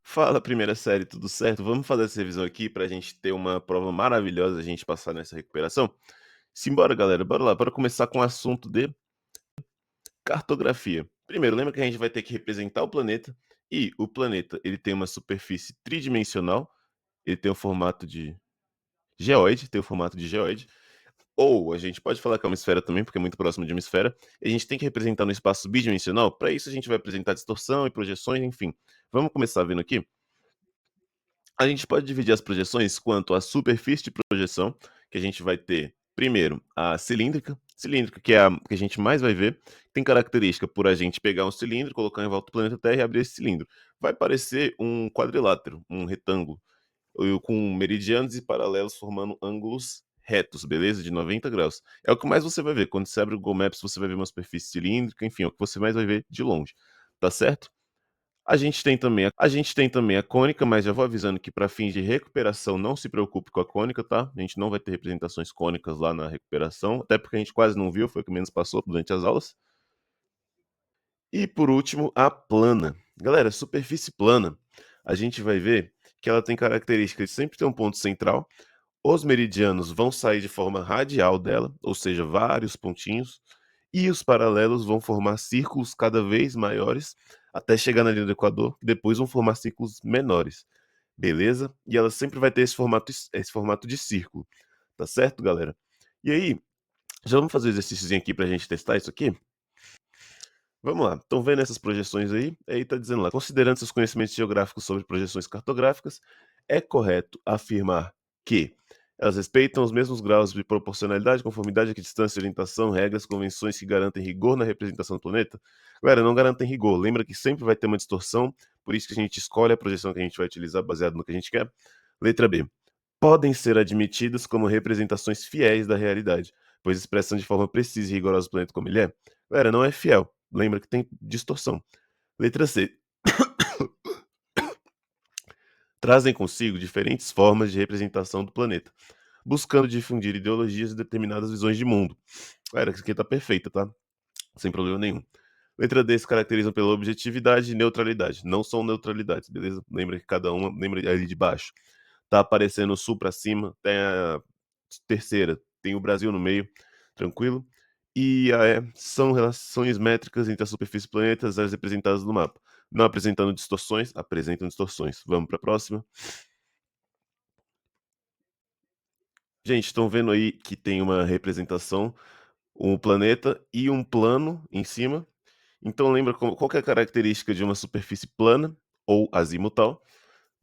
Fala, primeira série, tudo certo? Vamos fazer essa revisão aqui para a gente ter uma prova maravilhosa, a gente passar nessa recuperação? Simbora, galera, bora lá, bora começar com o assunto de cartografia. Primeiro, lembra que a gente vai ter que representar o planeta, e o planeta, ele tem uma superfície tridimensional, ele tem o formato de geoide, ou a gente pode falar que é uma esfera também, porque é muito próximo de uma esfera, e a gente tem que representar no espaço bidimensional. Para isso a gente vai apresentar distorção e projeções, enfim. Vamos começar vendo aqui? A gente pode dividir as projeções quanto à superfície de projeção, que a gente vai ter, primeiro, a cilíndrica que é a que a gente mais vai ver, tem característica por a gente pegar um cilindro, colocar em volta do planeta Terra e abrir esse cilindro. Vai parecer um quadrilátero, um retângulo, com meridianos e paralelos formando ângulos retos, beleza? De 90 graus. É o que mais você vai ver. Quando você abre o Google Maps, você vai ver uma superfície cilíndrica, enfim, é o que você mais vai ver de longe, tá certo? A gente tem também a cônica, mas já vou avisando que para fins de recuperação não se preocupe com a cônica, tá? A gente não vai ter representações cônicas lá na recuperação, até porque a gente quase não viu, foi o que menos passou durante as aulas. E por último, a plana. Galera, superfície plana, a gente vai ver que ela tem características de sempre ter um ponto central, os meridianos vão sair de forma radial dela, ou seja, vários pontinhos, e os paralelos vão formar círculos cada vez maiores até chegar na linha do Equador, que depois vão formar círculos menores, beleza? E ela sempre vai ter esse formato de círculo, tá certo, galera? E aí, já vamos fazer um exercíciozinho aqui pra gente testar isso aqui? Vamos lá, estão vendo essas projeções aí? Aí está dizendo lá, considerando seus conhecimentos geográficos sobre projeções cartográficas, é correto afirmar que elas respeitam os mesmos graus de proporcionalidade, conformidade, equidistância, orientação, regras, convenções que garantem rigor na representação do planeta? Galera, não garantem rigor. Lembra que sempre vai ter uma distorção, por isso que a gente escolhe a projeção que a gente vai utilizar baseado no que a gente quer. Letra B. Podem ser admitidas como representações fiéis da realidade, pois expressam de forma precisa e rigorosa o planeta como ele é. Galera, não é fiel. Lembra que tem distorção. Letra C. Trazem consigo diferentes formas de representação do planeta, buscando difundir ideologias e determinadas visões de mundo. Galera, isso aqui tá perfeita, tá? Sem problema nenhum. Letra D se caracterizam pela objetividade e neutralidade. Não são neutralidades, beleza? Lembra que cada uma, lembra ali de baixo. Tá aparecendo o sul para cima, tem a terceira, tem o Brasil no meio, tranquilo? E são relações métricas entre a superfície do planeta e as áreas representadas no mapa. Não apresentando distorções, apresentam distorções. Vamos para a próxima. Gente, estão vendo aí que tem uma representação, um planeta e um plano em cima. Então lembra qual que é a característica de uma superfície plana ou azimutal?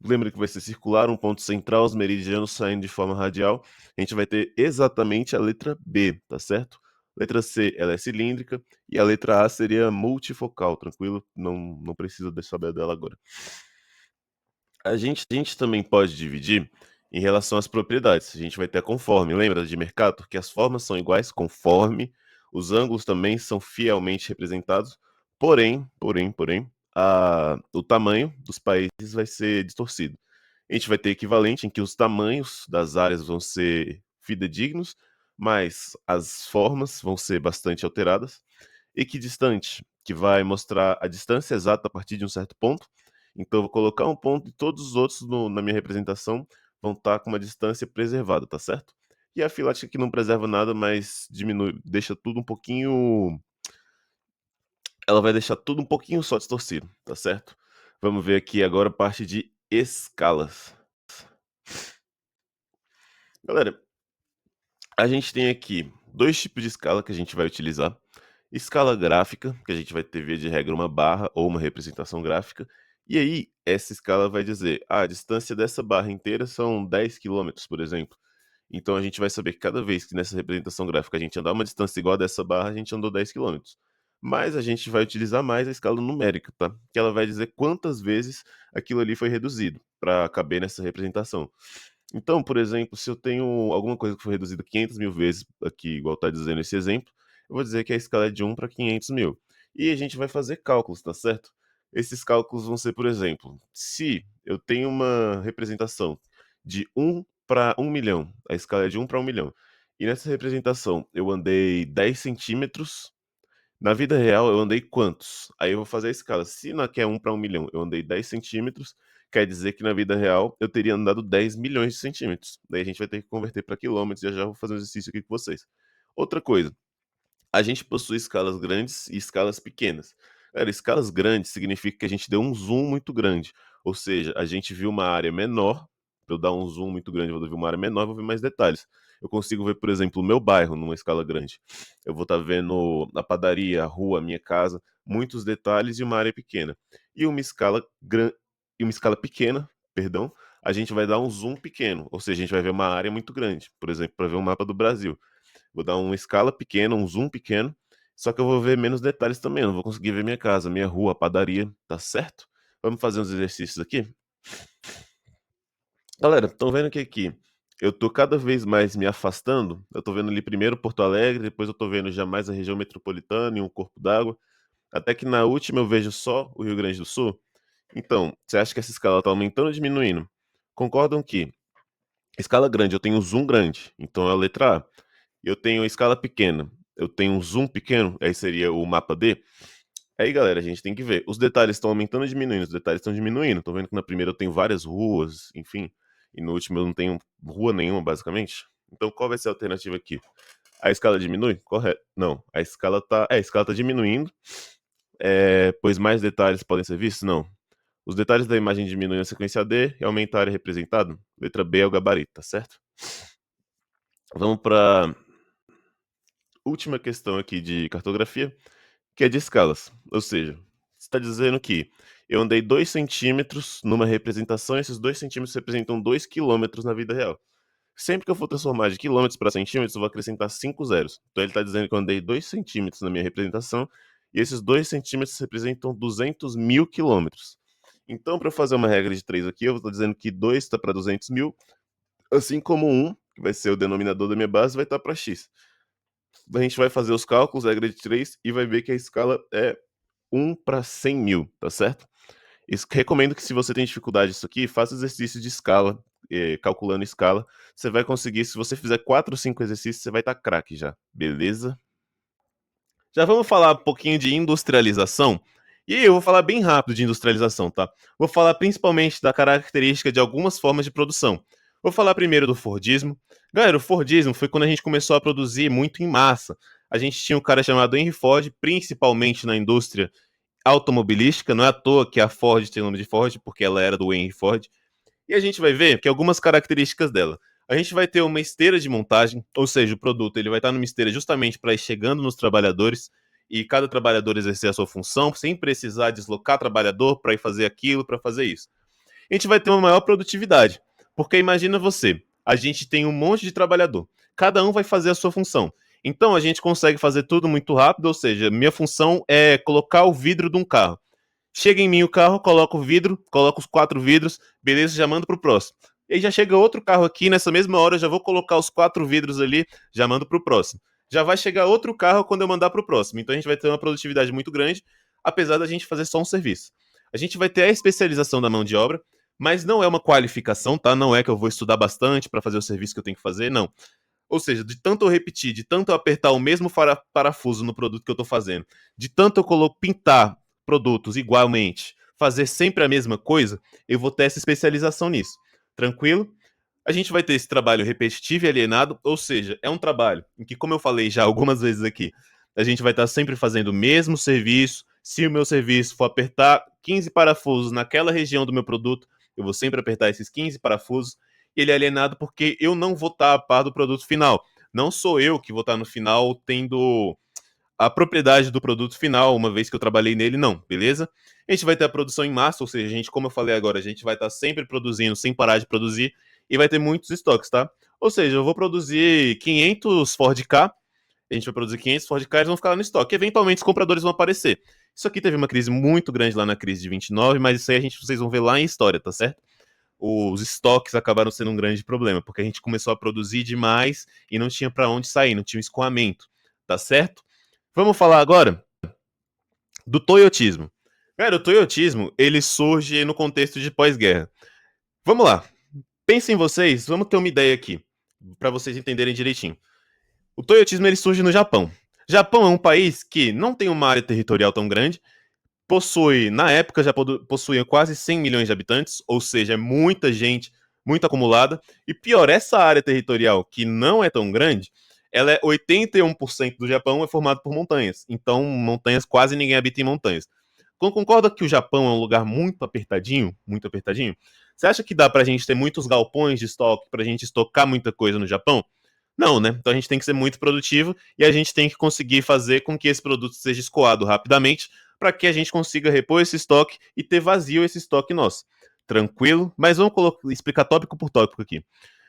Lembra que vai ser circular, um ponto central, os meridianos saindo de forma radial. A gente vai ter exatamente a letra B, tá certo? Letra C, ela é cilíndrica. E a letra A seria multifocal, tranquilo? Não precisa de saber dela agora. A gente também pode dividir em relação às propriedades. A gente vai ter a conforme. Lembra de Mercator? Que as formas são iguais conforme. Os ângulos também são fielmente representados. Porém, o tamanho dos países vai ser distorcido. A gente vai ter equivalente em que os tamanhos das áreas vão ser fidedignos, mas as formas vão ser bastante alteradas. Equidistante, que vai mostrar a distância exata a partir de um certo ponto. Então, eu vou colocar um ponto e todos os outros na minha representação vão estar com uma distância preservada, tá certo? E a filática que não preserva nada, mas diminui, deixa tudo um pouquinho. Ela vai deixar tudo um pouquinho só distorcido, tá certo? Vamos ver aqui agora a parte de escalas. Galera, a gente tem aqui dois tipos de escala que a gente vai utilizar. Escala gráfica, que a gente vai ter via de regra uma barra ou uma representação gráfica. E aí, essa escala vai dizer, a distância dessa barra inteira são 10 quilômetros, por exemplo. Então a gente vai saber que cada vez que nessa representação gráfica a gente andar uma distância igual a dessa barra, a gente andou 10 quilômetros. Mas a gente vai utilizar mais a escala numérica, tá? Que ela vai dizer quantas vezes aquilo ali foi reduzido para caber nessa representação. Então, por exemplo, se eu tenho alguma coisa que foi reduzida 500.000 vezes, aqui, igual está dizendo esse exemplo, eu vou dizer que a escala é de 1 para 500.000. E a gente vai fazer cálculos, tá certo? Esses cálculos vão ser, por exemplo, se eu tenho uma representação de 1 para 1 milhão. A escala é de 1 para 1 milhão. E nessa representação, eu andei 10 centímetros. Na vida real, eu andei quantos? Aí eu vou fazer a escala. Se na que é 1 para 1 milhão, eu andei 10 centímetros, quer dizer que na vida real eu teria andado 10 milhões de centímetros. Daí a gente vai ter que converter para quilômetros. Já já vou fazer um exercício aqui com vocês. Outra coisa, a gente possui escalas grandes e escalas pequenas. Cara, escalas grandes significa que a gente deu um zoom muito grande. Ou seja, a gente viu uma área menor. Para eu dar um zoom muito grande, eu vou ver uma área menor, eu vou ver mais detalhes. Eu consigo ver, por exemplo, o meu bairro numa escala grande. Eu vou estar vendo a padaria, a rua, a minha casa, muitos detalhes e uma área pequena. E uma escala grande e uma escala pequena, perdão, a gente vai dar um zoom pequeno, ou seja, a gente vai ver uma área muito grande, por exemplo, para ver um mapa do Brasil. Vou dar uma escala pequena, um zoom pequeno, só que eu vou ver menos detalhes também, eu não vou conseguir ver minha casa, minha rua, a padaria, tá certo? Vamos fazer uns exercícios aqui? Galera, estão vendo que aqui eu tô cada vez mais me afastando? Eu tô vendo ali primeiro Porto Alegre, depois eu tô vendo já mais a região metropolitana e um corpo d'água, até que na última eu vejo só o Rio Grande do Sul. Então, você acha que essa escala tá aumentando ou diminuindo? Concordam que escala grande eu tenho um zoom grande, então é a letra A. Eu tenho escala pequena, eu tenho um zoom pequeno, aí seria o mapa D. Aí, galera, a gente tem que ver. Os detalhes estão aumentando ou diminuindo? Os detalhes estão diminuindo. Tô vendo que na primeira eu tenho várias ruas, enfim, e no último eu não tenho rua nenhuma, basicamente. Então, qual vai ser a alternativa aqui? A escala diminui? Correto. Não, a escala tá. A escala tá diminuindo. Pois mais detalhes podem ser vistos? Não. Os detalhes da imagem diminuem na sequência D e aumenta a área representada? Letra B é o gabarito, tá certo? Vamos para última questão aqui de cartografia, que é de escalas. Ou seja, está dizendo que eu andei 2 centímetros numa representação, e esses 2 centímetros representam 2 quilômetros na vida real. Sempre que eu for transformar de quilômetros para centímetros, eu vou acrescentar 5 zeros. Então ele está dizendo que eu andei 2 centímetros na minha representação, e esses 2 centímetros representam 200 mil quilômetros. Então, para eu fazer uma regra de 3 aqui, eu vou estar dizendo que 2 está para 200 mil, assim como 1, que vai ser o denominador da minha base, vai estar para x. A gente vai fazer os cálculos, regra de 3, e vai ver que a escala é 1 para 100 mil, tá certo? Recomendo que, se você tem dificuldade nisso aqui, faça exercício de escala, calculando escala. Você vai conseguir, se você fizer 4 ou 5 exercícios, você vai estar craque já, beleza? Já vamos falar um pouquinho de industrialização. E eu vou falar bem rápido de industrialização, tá? Vou falar principalmente da característica de algumas formas de produção. Vou falar primeiro do Fordismo. Galera, o Fordismo foi quando a gente começou a produzir muito em massa. A gente tinha um cara chamado Henry Ford, principalmente na indústria automobilística. Não é à toa que a Ford tem o nome de Ford, porque ela era do Henry Ford. E a gente vai ver que algumas características dela. A gente vai ter uma esteira de montagem, ou seja, o produto ele vai estar numa esteira justamente para ir chegando nos trabalhadores e cada trabalhador exercer a sua função, sem precisar deslocar trabalhador para ir fazer aquilo, para fazer isso. A gente vai ter uma maior produtividade, porque imagina você, a gente tem um monte de trabalhador, cada um vai fazer a sua função. Então a gente consegue fazer tudo muito rápido, ou seja, minha função é colocar o vidro de um carro. Chega em mim o carro, coloco o vidro, coloco os 4 vidros, beleza, já mando pro próximo. E aí já chega outro carro aqui, nessa mesma hora eu já vou colocar os 4 vidros ali, já mando pro próximo. Já vai chegar outro carro quando eu mandar pro próximo. Então a gente vai ter uma produtividade muito grande, apesar da gente fazer só um serviço. A gente vai ter a especialização da mão de obra, mas não é uma qualificação, tá? Não é que eu vou estudar bastante para fazer o serviço que eu tenho que fazer, não. Ou seja, de tanto eu repetir, de tanto eu apertar o mesmo parafuso no produto que eu estou fazendo, de tanto eu pintar produtos igualmente, fazer sempre a mesma coisa, eu vou ter essa especialização nisso. Tranquilo? A gente vai ter esse trabalho repetitivo e alienado, ou seja, é um trabalho em que, como eu falei já algumas vezes aqui, a gente vai estar sempre fazendo o mesmo serviço. Se o meu serviço for apertar 15 parafusos naquela região do meu produto, eu vou sempre apertar esses 15 parafusos. E ele é alienado porque eu não vou estar a par do produto final. Não sou eu que vou estar no final tendo a propriedade do produto final, uma vez que eu trabalhei nele, não, beleza? A gente vai ter a produção em massa, ou seja, a gente, como eu falei agora, a gente vai estar sempre produzindo, sem parar de produzir, e vai ter muitos estoques, tá? Ou seja, eu vou produzir 500 Ford Ka, a gente vai produzir 500 Ford Ka, eles vão ficar lá no estoque. Eventualmente, os compradores vão aparecer. Isso aqui teve uma crise muito grande lá na crise de 29, mas isso aí vocês vão ver lá em história, tá certo? Os estoques acabaram sendo um grande problema, porque a gente começou a produzir demais e não tinha para onde sair, não tinha escoamento, tá certo? Vamos falar agora do toyotismo. Cara, o toyotismo, ele surge no contexto de pós-guerra. Vamos lá. Pensem vocês, vamos ter uma ideia aqui, para vocês entenderem direitinho. O toyotismo ele surge no Japão. Japão é um país que não tem uma área territorial tão grande, possui, na época, já possuía quase 100 milhões de habitantes, ou seja, é muita gente, muito acumulada. E pior, essa área territorial, que não é tão grande, ela é 81% do Japão é formado por montanhas. Então, montanhas, quase ninguém habita em montanhas. Concorda que o Japão é um lugar muito apertadinho? Muito apertadinho? Você acha que dá pra gente ter muitos galpões de estoque, pra gente estocar muita coisa no Japão? Não, né? Então a gente tem que ser muito produtivo e a gente tem que conseguir fazer com que esse produto seja escoado rapidamente para que a gente consiga repor esse estoque e ter vazio esse estoque nosso. Tranquilo? Mas vamos explicar tópico por tópico aqui.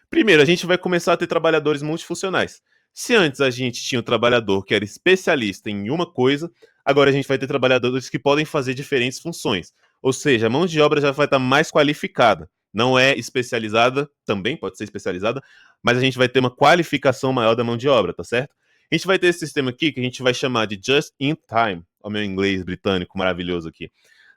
Primeiro, a gente vai começar a ter trabalhadores multifuncionais. Se antes a gente tinha um trabalhador que era especialista em uma coisa, agora a gente vai ter trabalhadores que podem fazer diferentes funções. Ou seja, a mão de obra já vai estar mais qualificada. Não é especializada, também pode ser especializada, mas a gente vai ter uma qualificação maior da mão de obra, tá certo? A gente vai ter esse sistema aqui que a gente vai chamar de Just in Time. Olha o meu inglês britânico maravilhoso aqui.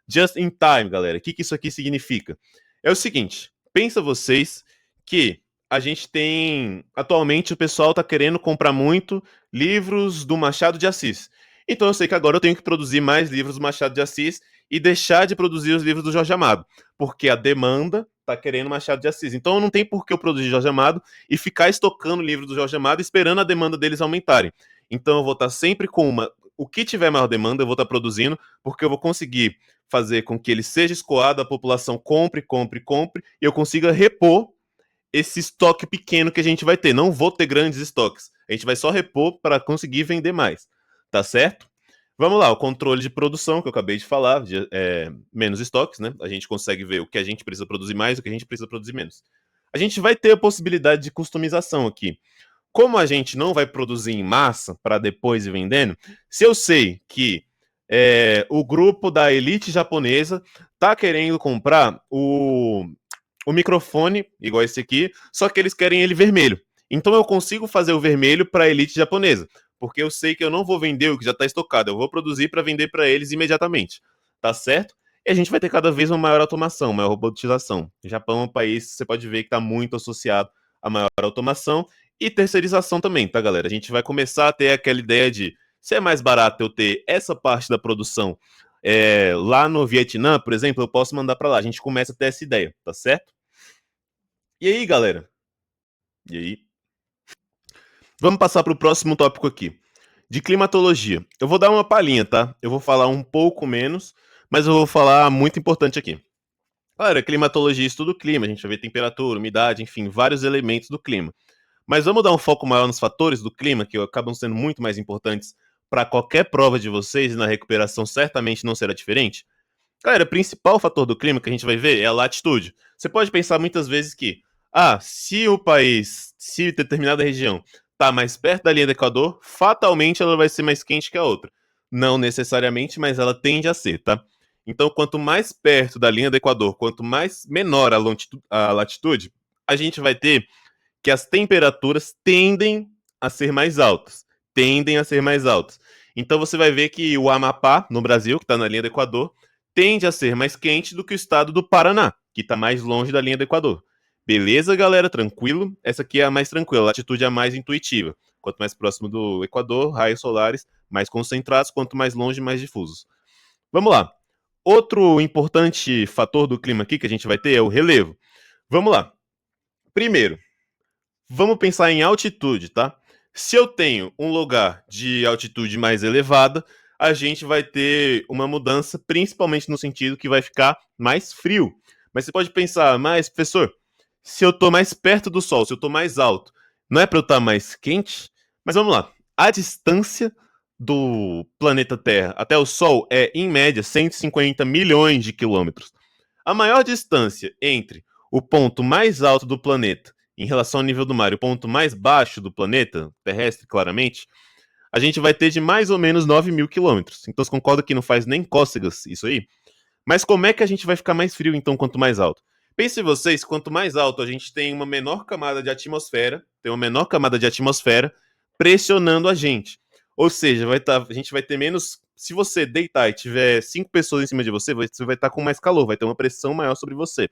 Just in Time, galera. O que isso aqui significa? É o seguinte, pensa vocês que a gente tem. Atualmente o pessoal está querendo comprar muito livros do Machado de Assis. Então eu sei que agora eu tenho que produzir mais livros do Machado de Assis e deixar de produzir os livros do Jorge Amado, porque a demanda está querendo Machado de Assis. Então não tem por que eu produzir Jorge Amado e ficar estocando o livro do Jorge Amado esperando a demanda deles aumentarem. Então eu vou estar sempre com uma. O que tiver maior demanda eu vou estar produzindo, porque eu vou conseguir fazer com que ele seja escoado, a população compre, compre, compre, e eu consiga repor esse estoque pequeno que a gente vai ter. Não vou ter grandes estoques. A gente vai só repor para conseguir vender mais. Tá certo? Vamos lá, o controle de produção, que eu acabei de falar, menos estoques, né? A gente consegue ver o que a gente precisa produzir mais e o que a gente precisa produzir menos. A gente vai ter a possibilidade de customização aqui. Como a gente não vai produzir em massa para depois ir vendendo, se eu sei que o grupo da elite japonesa tá querendo comprar o microfone, igual esse aqui, só que eles querem ele vermelho. Então eu consigo fazer o vermelho para a elite japonesa, porque eu sei que eu não vou vender o que já está estocado, eu vou produzir para vender para eles imediatamente. Tá certo? E a gente vai ter cada vez uma maior automação, maior robotização. O Japão é um país, você pode ver que está muito associado a maior automação e terceirização também, tá, galera? A gente vai começar a ter aquela ideia de se é mais barato eu ter essa parte da produção lá no Vietnã, por exemplo, eu posso mandar para lá. A gente começa a ter essa ideia, tá certo? E aí, galera? E aí? Vamos passar para o próximo tópico aqui, de climatologia. Eu vou dar uma palhinha, tá? Eu vou falar um pouco menos, mas eu vou falar muito importante aqui. Claro, climatologia estuda o clima, a gente vai ver temperatura, umidade, enfim, vários elementos do clima. Mas vamos dar um foco maior nos fatores do clima, que acabam sendo muito mais importantes para qualquer prova de vocês, e na recuperação certamente não será diferente. Galera, o principal fator do clima que a gente vai ver é a latitude. Você pode pensar muitas vezes que, se o país, se determinada região está mais perto da linha do Equador, fatalmente ela vai ser mais quente que a outra. Não necessariamente, mas ela tende a ser, tá? Então, quanto mais perto da linha do Equador, quanto mais menor a latitude, a gente vai ter que as temperaturas tendem a ser mais altas. Tendem a ser mais altas. Então você vai ver que o Amapá, no Brasil, que está na linha do Equador, tende a ser mais quente do que o estado do Paraná, que está mais longe da linha do Equador. Beleza, galera? Tranquilo? Essa aqui é a mais tranquila, a latitude é a mais intuitiva. Quanto mais próximo do Equador, raios solares mais concentrados, quanto mais longe, mais difusos. Vamos lá. Outro importante fator do clima aqui que a gente vai ter é o relevo. Vamos lá. Primeiro, vamos pensar em altitude, tá? Se eu tenho um lugar de altitude mais elevada, a gente vai ter uma mudança, principalmente no sentido que vai ficar mais frio. Mas você pode pensar, mas professor, se eu estou mais perto do Sol, se eu estou mais alto, não é para eu estar mais quente? Mas vamos lá. A distância do planeta Terra até o Sol é, em média, 150 milhões de quilômetros. A maior distância entre o ponto mais alto do planeta em relação ao nível do mar e o ponto mais baixo do planeta, terrestre claramente, a gente vai ter de mais ou menos 9 mil quilômetros. Então você concorda que não faz nem cócegas isso aí? Mas como é que a gente vai ficar mais frio, então, quanto mais alto? Pensem vocês, quanto mais alto a gente tem uma menor camada de atmosfera, pressionando a gente. Ou seja, a gente vai ter menos. Se você deitar e tiver 5 pessoas em cima de você, você vai estar com mais calor, vai ter uma pressão maior sobre você.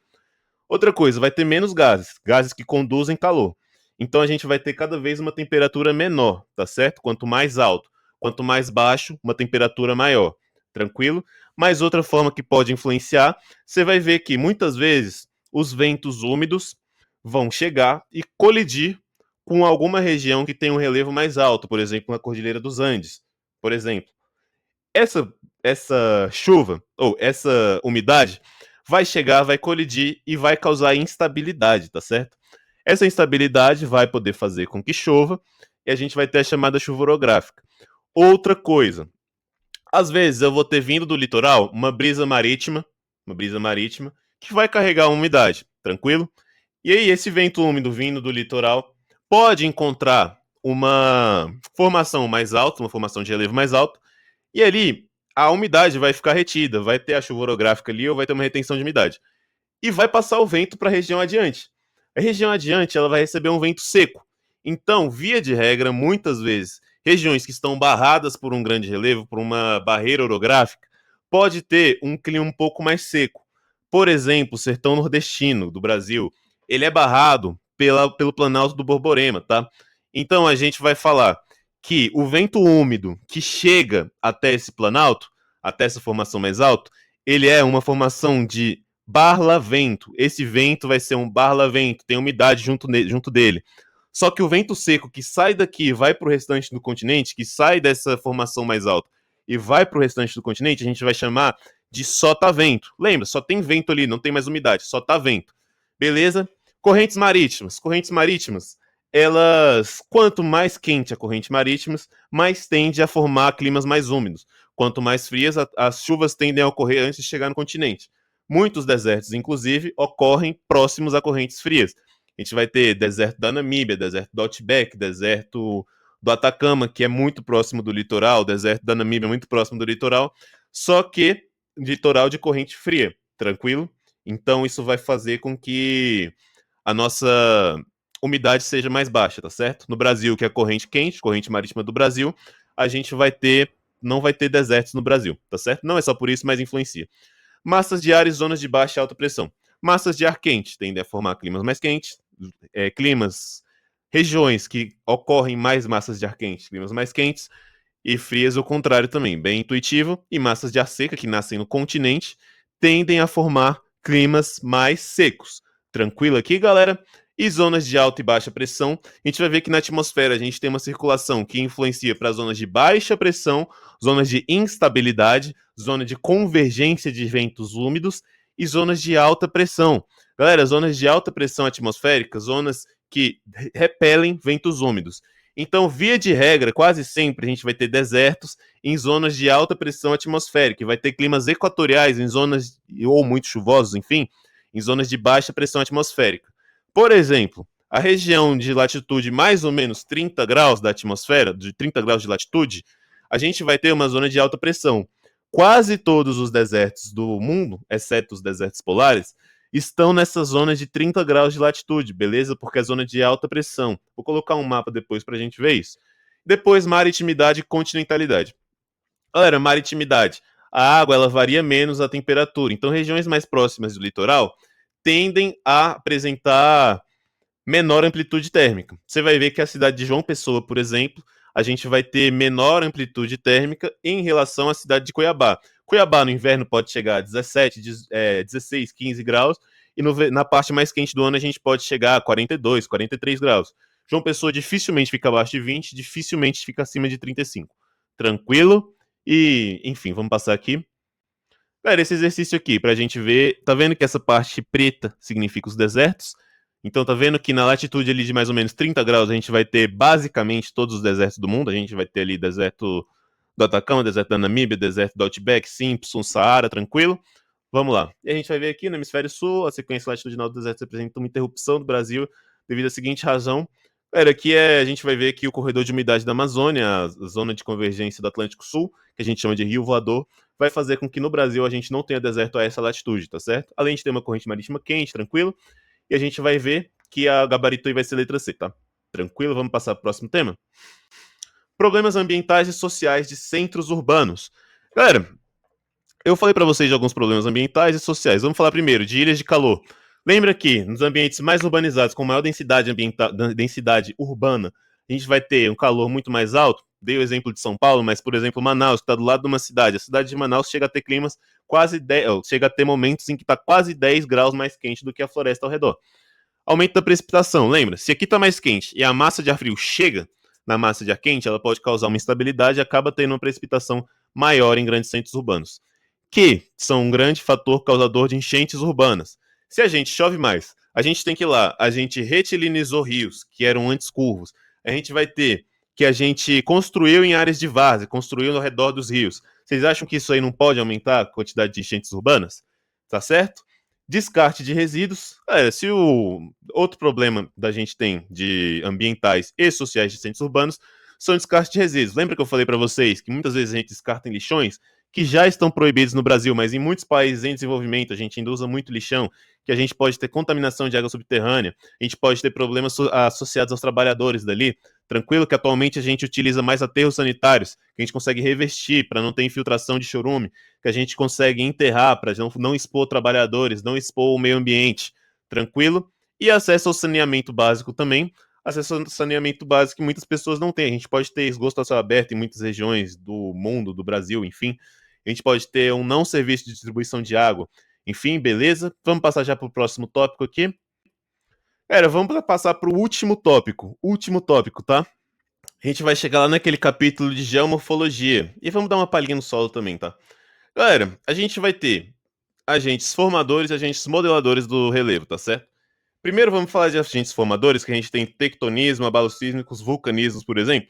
Outra coisa, vai ter menos gases, gases que conduzem calor. Então a gente vai ter cada vez uma temperatura menor, tá certo? Quanto mais alto. Quanto mais baixo, uma temperatura maior. Tranquilo? Mas outra forma que pode influenciar, você vai ver que muitas vezes os ventos úmidos vão chegar e colidir com alguma região que tem um relevo mais alto, por exemplo, na Cordilheira dos Andes, por exemplo. Essa chuva ou essa umidade vai chegar, vai colidir e vai causar instabilidade, tá certo? Essa instabilidade vai poder fazer com que chova e a gente vai ter a chamada chuva orográfica. Outra coisa, às vezes eu vou ter vindo do litoral uma brisa marítima que vai carregar a umidade, tranquilo? E aí esse vento úmido vindo do litoral pode encontrar uma formação mais alta, uma formação de relevo mais alto, e ali a umidade vai ficar retida, vai ter a chuva orográfica ali ou vai ter uma retenção de umidade. E vai passar o vento para a região adiante. A região adiante ela vai receber um vento seco. Então, via de regra, muitas vezes, regiões que estão barradas por um grande relevo, por uma barreira orográfica, pode ter um clima um pouco mais seco. Por exemplo, o sertão nordestino do Brasil, ele é barrado pelo Planalto do Borborema, tá? Então a gente vai falar que o vento úmido que chega até esse planalto, até essa formação mais alta, ele é uma formação de barla-vento. Esse vento vai ser um barla-vento, tem umidade junto dele. Só que o vento seco que sai daqui e vai para o restante do continente, que sai dessa formação mais alta e vai para o restante do continente, a gente vai chamar de sotavento. Lembra, só tem vento ali, não tem mais umidade, só tá vento. Beleza? Correntes marítimas. Correntes marítimas, elas, quanto mais quente a corrente marítima, mais tende a formar climas mais úmidos. Quanto mais frias, as chuvas tendem a ocorrer antes de chegar no continente. Muitos desertos, inclusive, ocorrem próximos a correntes frias. A gente vai ter deserto da Namíbia, deserto do Outback, deserto do Atacama, que é muito próximo do litoral, deserto da Namíbia é muito próximo do litoral, só que litoral de corrente fria, tranquilo? Então isso vai fazer com que a nossa umidade seja mais baixa, tá certo? No Brasil, que é corrente quente, corrente marítima do Brasil, a gente não vai ter desertos no Brasil, tá certo? Não é só por isso, mas influencia. Massas de ar e zonas de baixa e alta pressão. Massas de ar quente tendem a formar climas mais quentes, regiões que ocorrem mais massas de ar quente, climas mais quentes, e frias o contrário também, bem intuitivo, e massas de ar seca que nascem no continente tendem a formar climas mais secos. Tranquilo aqui, galera? E zonas de alta e baixa pressão, a gente vai ver que na atmosfera a gente tem uma circulação que influencia para zonas de baixa pressão, zonas de instabilidade, zona de convergência de ventos úmidos e zonas de alta pressão. Galera, zonas de alta pressão atmosférica, zonas que repelem ventos úmidos. Então, via de regra, quase sempre a gente vai ter desertos em zonas de alta pressão atmosférica, vai ter climas equatoriais em zonas, ou muito chuvosos, enfim, em zonas de baixa pressão atmosférica. Por exemplo, a região de latitude mais ou menos 30 graus da atmosfera, de 30 graus de latitude, a gente vai ter uma zona de alta pressão. Quase todos os desertos do mundo, exceto os desertos polares, estão nessa zona de 30 graus de latitude, beleza? Porque é zona de alta pressão. Vou colocar um mapa depois para a gente ver isso. Depois, maritimidade e continentalidade. Galera, maritimidade. A água ela varia menos a temperatura. Então, regiões mais próximas do litoral tendem a apresentar menor amplitude térmica. Você vai ver que a cidade de João Pessoa, por exemplo, a gente vai ter menor amplitude térmica em relação à cidade de Cuiabá. Cuiabá no inverno pode chegar a 17, 16, 15 graus, e na parte mais quente do ano a gente pode chegar a 42, 43 graus. João Pessoa dificilmente fica abaixo de 20, dificilmente fica acima de 35. Tranquilo? E, enfim, vamos passar aqui. Galera, esse exercício aqui, pra gente ver, tá vendo que essa parte preta significa os desertos? Então tá vendo que na latitude ali de mais ou menos 30 graus a gente vai ter basicamente todos os desertos do mundo, a gente vai ter ali deserto do Atacama, deserto da Namíbia, deserto do Outback, Simpson, Saara, tranquilo? Vamos lá. E a gente vai ver aqui no hemisfério sul, a sequência latitudinal do deserto representa uma interrupção do Brasil devido à seguinte razão. Galera, aqui a gente vai ver que o corredor de umidade da Amazônia, a zona de convergência do Atlântico Sul, que a gente chama de Rio Voador, vai fazer com que no Brasil a gente não tenha deserto a essa latitude, tá certo? Além de ter uma corrente marítima quente, tranquilo, e a gente vai ver que a gabarito aí vai ser letra C, tá? Tranquilo? Vamos passar para o próximo tema? Problemas ambientais e sociais de centros urbanos. Galera, eu falei para vocês de alguns problemas ambientais e sociais. Vamos falar primeiro de ilhas de calor. Lembra que nos ambientes mais urbanizados, com maior densidade ambiental, densidade urbana, a gente vai ter um calor muito mais alto. Dei o exemplo de São Paulo, mas, por exemplo, Manaus, que está do lado de uma cidade. A cidade de Manaus chega a ter climas quase 10, chega a ter momentos em que está quase 10 graus mais quente do que a floresta ao redor. Aumento da precipitação, lembra? Se aqui está mais quente e a massa de ar frio chega na massa de ar quente, ela pode causar uma instabilidade e acaba tendo uma precipitação maior em grandes centros urbanos, que são um grande fator causador de enchentes urbanas. Se a gente chove mais, a gente tem que ir lá, a gente retilinizou rios, que eram antes curvos, a gente vai ter que a gente construiu em áreas de várzea, construiu ao redor dos rios. Vocês acham que isso aí não pode aumentar a quantidade de enchentes urbanas? Tá certo? Descarte de resíduos. Se o outro problema da gente tem de ambientais e sociais de centros urbanos são descarte de resíduos. Lembra que eu falei para vocês que muitas vezes a gente descarta em lixões que já estão proibidos no Brasil, mas em muitos países em desenvolvimento a gente ainda usa muito lixão, que a gente pode ter contaminação de água subterrânea, a gente pode ter problemas associados aos trabalhadores dali. Tranquilo que atualmente a gente utiliza mais aterros sanitários, que a gente consegue revestir para não ter infiltração de chorume, que a gente consegue enterrar para não expor trabalhadores, não expor o meio ambiente. Tranquilo? E acesso ao saneamento básico também. Acesso ao saneamento básico que muitas pessoas não têm. A gente pode ter esgoto a céu aberto em muitas regiões do mundo, do Brasil, enfim. A gente pode ter um não serviço de distribuição de água. Enfim, beleza? Vamos passar já para o próximo tópico aqui. Vamos passar para o último tópico. Último tópico, tá? A gente vai chegar lá naquele capítulo de geomorfologia. E vamos dar uma palhinha no solo também, tá? Galera, a gente vai ter agentes formadores e agentes modeladores do relevo, tá certo? Primeiro vamos falar de agentes formadores, que a gente tem tectonismo, abalos sísmicos, vulcanismos, por exemplo.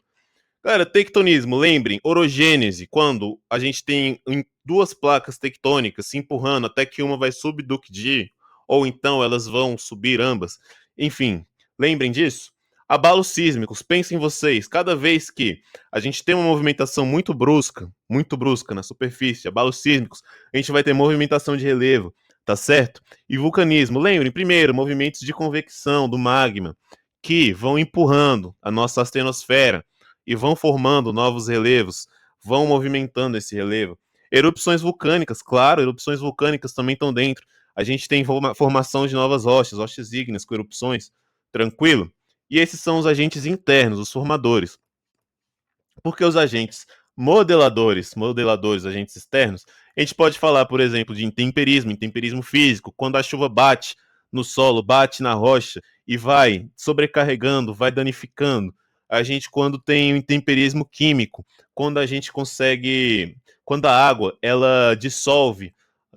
Cara, tectonismo, lembrem, orogênese, quando a gente tem duas placas tectônicas se empurrando até que uma vai subductir, ou então elas vão subir ambas. Enfim, lembrem disso? Abalos sísmicos, pensem vocês, cada vez que a gente tem uma movimentação muito brusca na superfície, abalos sísmicos, a gente vai ter movimentação de relevo, tá certo? E vulcanismo, lembrem, primeiro, movimentos de convecção do magma, que vão empurrando a nossa astenosfera, e vão formando novos relevos, vão movimentando esse relevo. Erupções vulcânicas, claro, erupções vulcânicas também estão dentro. A gente tem formação de novas rochas, rochas ígneas com erupções, tranquilo? E esses são os agentes internos, os formadores. Porque os agentes modeladores, agentes externos, a gente pode falar, por exemplo, de intemperismo físico, quando a chuva bate no solo, bate na rocha e vai sobrecarregando, vai danificando. A gente, quando tem o intemperismo químico, quando a gente consegue, quando a água ela dissolve,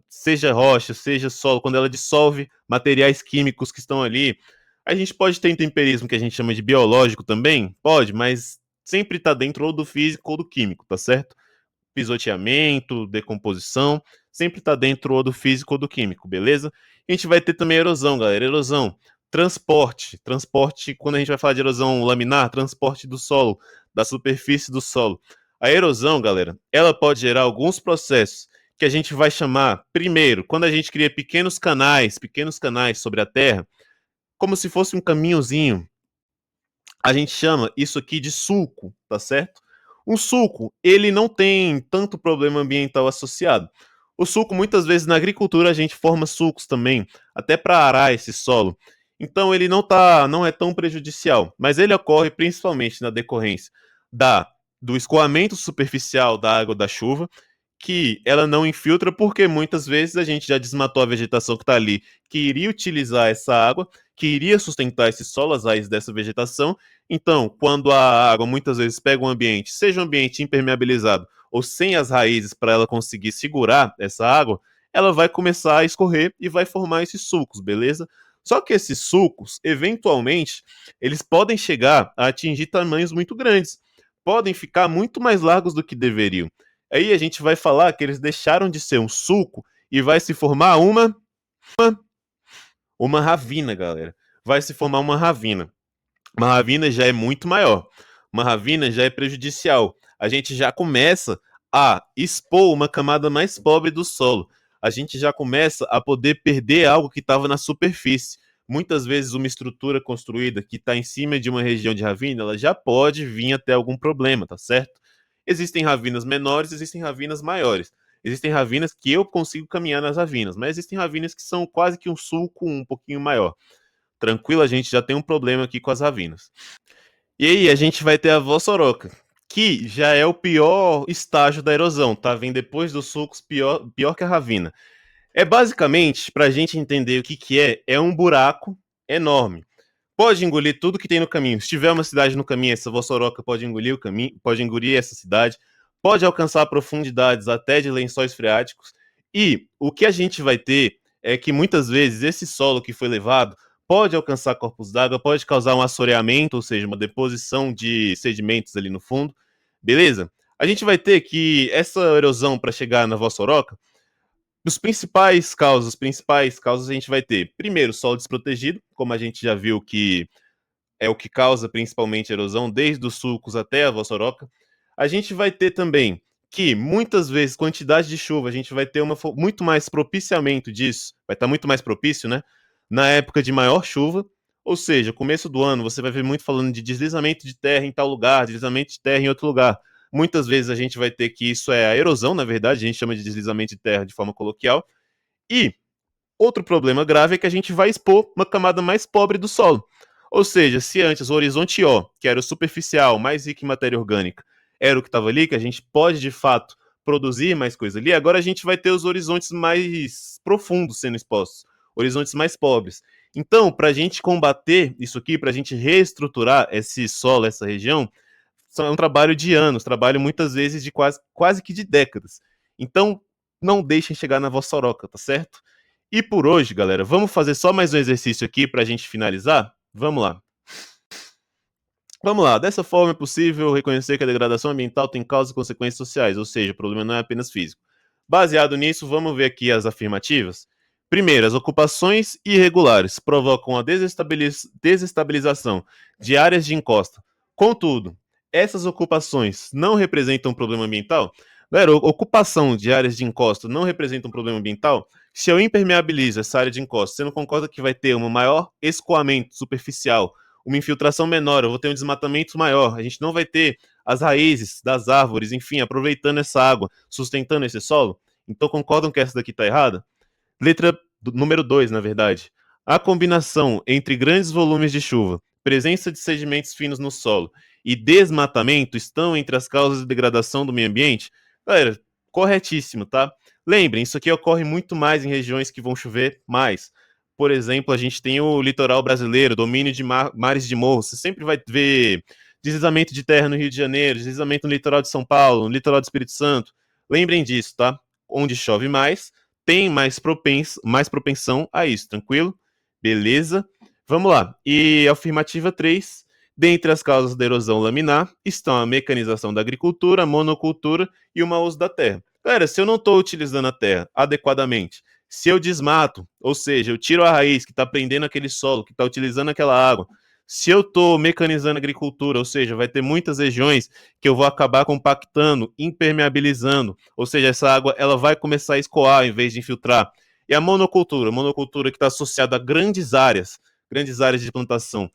seja rocha, seja solo, quando ela dissolve materiais químicos que estão ali, a gente pode ter intemperismo que a gente chama de biológico também, pode, mas sempre está dentro ou do físico ou do químico, tá certo? Pisoteamento, decomposição, sempre está dentro ou do físico ou do químico, beleza? A gente vai ter também erosão, galera. Erosão, transporte, quando a gente vai falar de erosão laminar, transporte do solo, da superfície do solo. A erosão, galera, ela pode gerar alguns processos que a gente vai chamar, primeiro, quando a gente cria pequenos canais sobre a Terra, como se fosse um caminhozinho, a gente chama isso aqui de sulco, tá certo? Um sulco, ele não tem tanto problema ambiental associado. O sulco, muitas vezes na agricultura, a gente forma sulcos também, até para arar esse solo. Então ele não é tão prejudicial, mas ele ocorre principalmente na decorrência do escoamento superficial da água da chuva, que ela não infiltra porque muitas vezes a gente já desmatou a vegetação que está ali, que iria utilizar essa água, que iria sustentar esse solo, as raízes dessa vegetação. Então, quando a água muitas vezes pega um ambiente, seja um ambiente impermeabilizado ou sem as raízes para ela conseguir segurar essa água, ela vai começar a escorrer e vai formar esses sulcos, beleza? Só que esses sulcos, eventualmente, eles podem chegar a atingir tamanhos muito grandes, podem ficar muito mais largos do que deveriam. Aí a gente vai falar que eles deixaram de ser um sulco e vai se formar uma ravina, galera. Vai se formar uma ravina. Uma ravina já é muito maior. Uma ravina já é prejudicial. A gente já começa a expor uma camada mais pobre do solo. A gente já começa a poder perder algo que estava na superfície. Muitas vezes uma estrutura construída que está em cima de uma região de ravina, ela já pode vir até algum problema, tá certo? Existem ravinas menores, existem ravinas maiores. Existem ravinas que eu consigo caminhar nas ravinas, mas existem ravinas que são quase que um sulco um pouquinho maior. Tranquilo, a gente já tem um problema aqui com as ravinas. E aí, a gente vai ter a Vossoroka, que já é o pior estágio da erosão, tá? Vem depois dos sulcos, pior que a ravina. É basicamente, pra gente entender o que que é um buraco enorme. Pode engolir tudo que tem no caminho. Se tiver uma cidade no caminho, essa Vossoroka pode engolir o caminho, pode engolir essa cidade, pode alcançar profundidades até de lençóis freáticos. E o que a gente vai ter é que muitas vezes esse solo que foi levado pode alcançar corpos d'água, pode causar um assoreamento, ou seja, uma deposição de sedimentos ali no fundo. Beleza? A gente vai ter que essa erosão para chegar na Vossoroka, principais causas a gente vai ter, primeiro, solo desprotegido, como a gente já viu que é o que causa principalmente erosão, desde os sulcos até a Vossoroka. A gente vai ter também que muitas vezes quantidade de chuva, a gente vai ter muito mais propiciamento disso, vai estar muito mais propício, né? Na época de maior chuva, ou seja, começo do ano, você vai ver muito falando de deslizamento de terra em tal lugar, deslizamento de terra em outro lugar. Muitas vezes a gente vai ter que isso é a erosão, na verdade, a gente chama de deslizamento de terra de forma coloquial. E outro problema grave é que a gente vai expor uma camada mais pobre do solo. Ou seja, se antes o horizonte O, que era o superficial, mais rico em matéria orgânica, era o que estava ali, que a gente pode de fato produzir mais coisa ali, agora a gente vai ter os horizontes mais profundos sendo expostos, horizontes mais pobres. Então, para a gente combater isso aqui, para a gente reestruturar esse solo, essa região, é um trabalho de anos, trabalho muitas vezes de quase que de décadas. Então, não deixem chegar na Vossoroka, tá certo? E por hoje, galera, vamos fazer só mais um exercício aqui para a gente finalizar? Vamos lá. Vamos lá. Dessa forma é possível reconhecer que a degradação ambiental tem causas e consequências sociais, ou seja, o problema não é apenas físico. Baseado nisso, vamos ver aqui as afirmativas. Primeiro, as ocupações irregulares provocam a desestabilização de áreas de encosta. Contudo, essas ocupações não representam um problema ambiental? Galera, ocupação de áreas de encosta não representa um problema ambiental? Se eu impermeabilizo essa área de encosta, você não concorda que vai ter um maior escoamento superficial, uma infiltração menor, eu vou ter um desmatamento maior, a gente não vai ter as raízes das árvores, enfim, aproveitando essa água, sustentando esse solo? Então concordam que essa daqui está errada? Número 2, na verdade. A combinação entre grandes volumes de chuva, presença de sedimentos finos no solo e desmatamento estão entre as causas de degradação do meio ambiente? Galera, corretíssimo, tá? Lembrem, isso aqui ocorre muito mais em regiões que vão chover mais. Por exemplo, a gente tem o litoral brasileiro, domínio de mares de morros. Você sempre vai ver deslizamento de terra no Rio de Janeiro, deslizamento no litoral de São Paulo, no litoral do Espírito Santo. Lembrem disso, tá? Onde chove mais, tem mais propensão a isso, tranquilo? Beleza? Vamos lá. E afirmativa 3. Dentre as causas da erosão laminar estão a mecanização da agricultura, a monocultura e o mau uso da terra. Galera, se eu não estou utilizando a terra adequadamente, se eu desmato, ou seja, eu tiro a raiz que está prendendo aquele solo, que está utilizando aquela água, se eu estou mecanizando a agricultura, ou seja, vai ter muitas regiões que eu vou acabar compactando, impermeabilizando, ou seja, essa água ela vai começar a escoar em vez de infiltrar. E a monocultura que está associada a grandes áreas de plantação,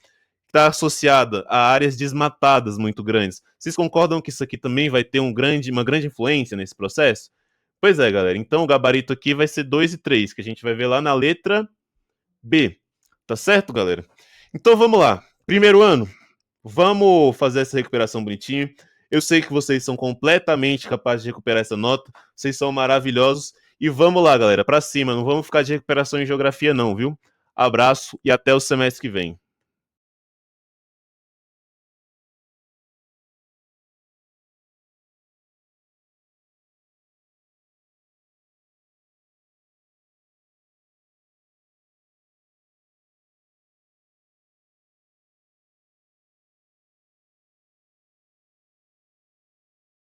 está associada a áreas desmatadas muito grandes. Vocês concordam que isso aqui também vai ter uma grande influência nesse processo? Pois é, galera. Então o gabarito aqui vai ser 2 e 3, que a gente vai ver lá na letra B. Tá certo, galera? Então vamos lá. Primeiro ano, vamos fazer essa recuperação bonitinho. Eu sei que vocês são completamente capazes de recuperar essa nota. Vocês são maravilhosos. E vamos lá, galera, para cima. Não vamos ficar de recuperação em geografia, não, viu? Abraço e até o semestre que vem.